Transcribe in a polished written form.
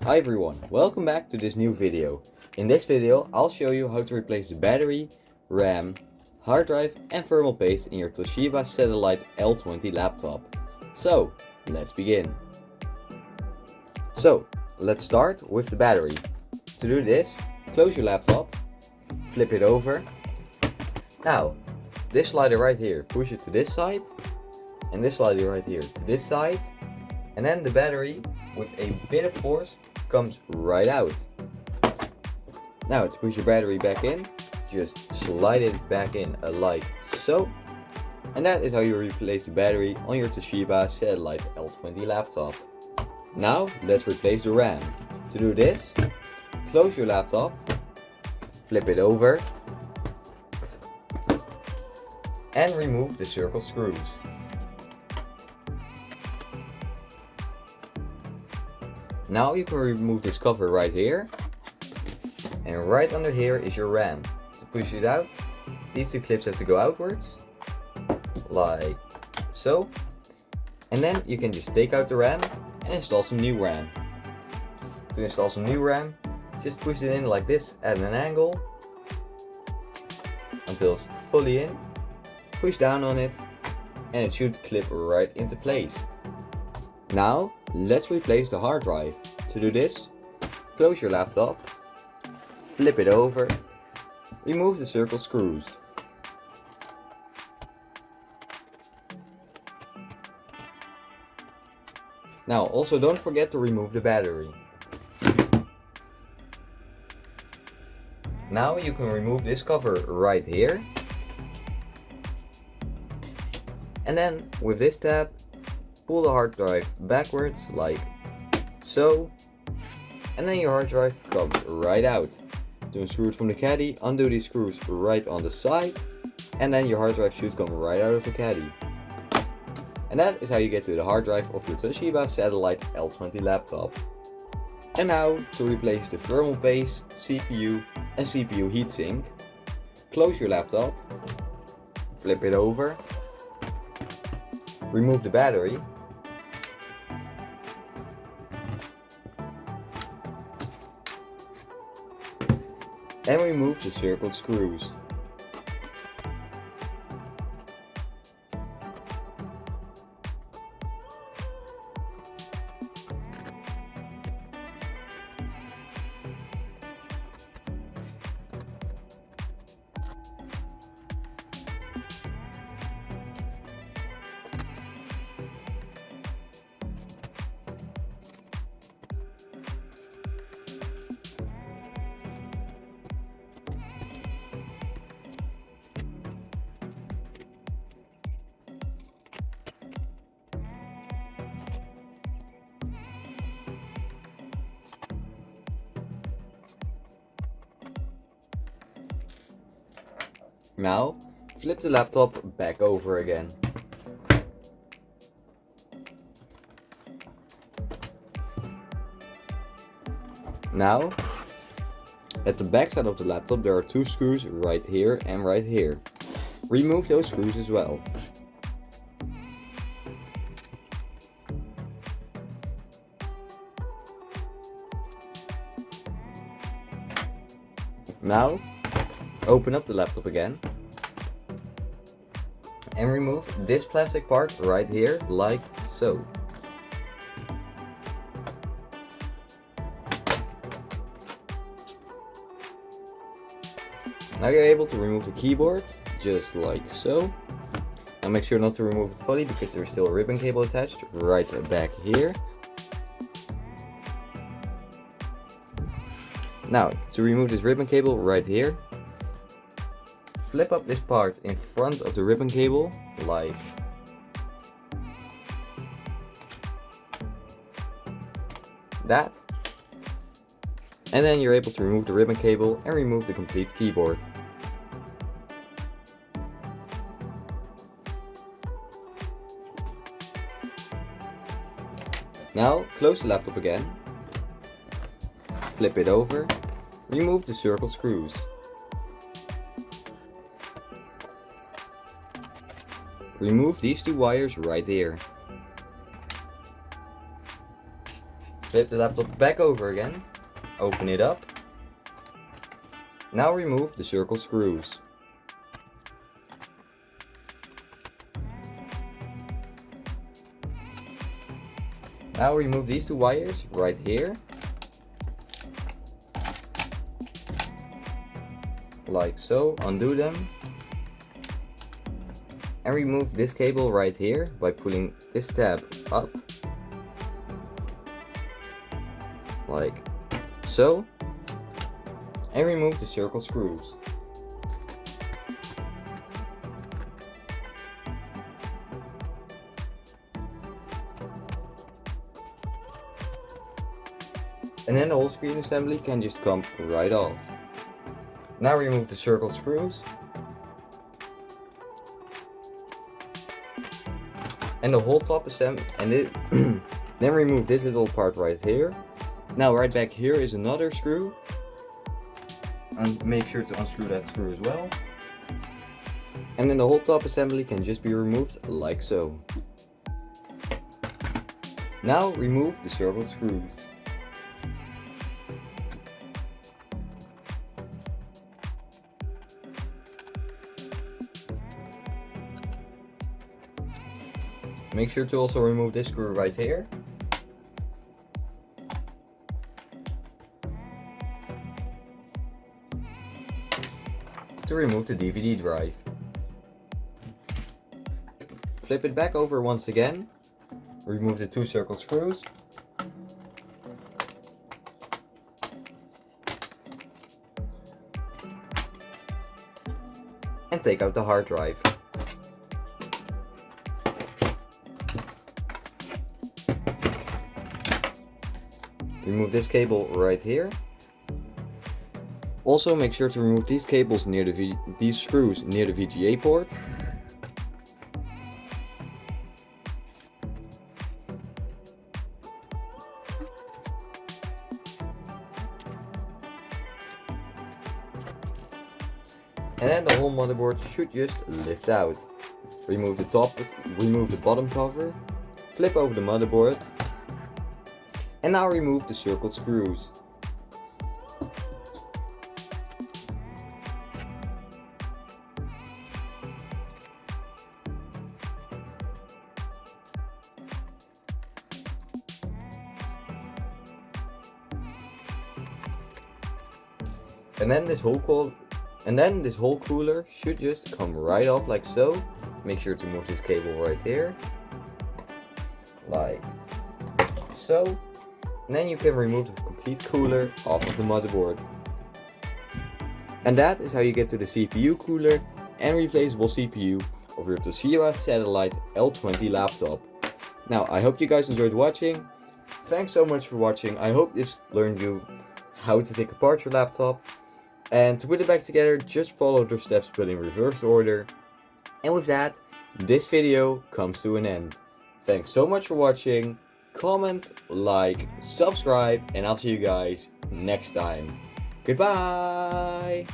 Hi everyone, welcome back to this new video. In this video I'll show you how to replace the battery, RAM, hard drive and thermal paste in your Toshiba Satellite L20 laptop. So let's begin. So let's start with the battery. To do this, close your laptop, flip it over. Now this slider right here, push it to this side, and this slider right here to this side, and then the battery with a bit of force comes right out. Now to put your battery back in, just slide it back in like so, and that is how you replace the battery on your Toshiba Satellite L20 laptop. Now let's replace the RAM. To do this, close your laptop, flip it over, and remove the circle screws. Now you can remove this cover right here, and right under here is your RAM. To push it out, these two clips have to go outwards, like so, and then you can just take out the RAM and install some new RAM. To install some new RAM, just push it in like this at an angle until it's fully in, push down on it, and it should clip right into place. Now let's replace the hard drive. To do this, close your laptop, flip it over, remove the circle screws. Now also don't forget to remove the battery. Now you can remove this cover right here, and then with this tab, pull the hard drive backwards like so, and then your hard drive comes right out. To unscrew it from the caddy, undo these screws right on the side, and then your hard drive should come right out of the caddy. And that is how you get to the hard drive of your Toshiba Satellite L20 laptop. And now to replace the thermal paste, CPU and CPU heatsink, close your laptop, flip it over, remove the battery, and remove the circled screws. Now, flip the laptop back over again. Now, at the back side of the laptop there are two screws right here and right here. Remove those screws as well. Now, open up the laptop again and remove this plastic part right here like so. Now you're able to remove the keyboard just like so. Now make sure not to remove it fully because there's still a ribbon cable attached right back here. Now to remove this ribbon cable right here, flip up this part in front of the ribbon cable like that, and then you're able to remove the ribbon cable and remove the complete keyboard. Now close the laptop again, flip it over, remove the circle screws. Remove these two wires right here. Flip the laptop back over again, open it up. Now remove the circle screws. Now remove these two wires right here. Like so, undo them. And remove this cable right here by pulling this tab up. Like so. And remove the circle screws. And then the whole screen assembly can just come right off. Now remove the circle screws. And the whole top assembly, and then remove this little part right here. Now right back here is another screw. And make sure to unscrew that screw as well. And then the whole top assembly can just be removed like so. Now remove the circle screws. Make sure to also remove this screw right here. To remove the DVD drive. Flip it back over once again. Remove the two circle screws. And take out the hard drive. Remove this cable right here. Also make sure to remove these cables near these screws near the VGA port. And then the whole motherboard should just lift out. Remove the top, remove the bottom cover, flip over the motherboard. And now remove the circled screws. And then this whole cooler should just come right off like so. Make sure to move this cable right here. Like so. And then you can remove the complete cooler off of the motherboard. And that is how you get to the CPU cooler and replaceable CPU of your Toshiba Satellite L20 laptop. Now, I hope you guys enjoyed watching. Thanks so much for watching. I hope this learned you how to take apart your laptop. And to put it back together, just follow the steps but in reverse order. And with that, this video comes to an end. Thanks so much for watching. Comment, like, subscribe, and I'll see you guys next time. Goodbye!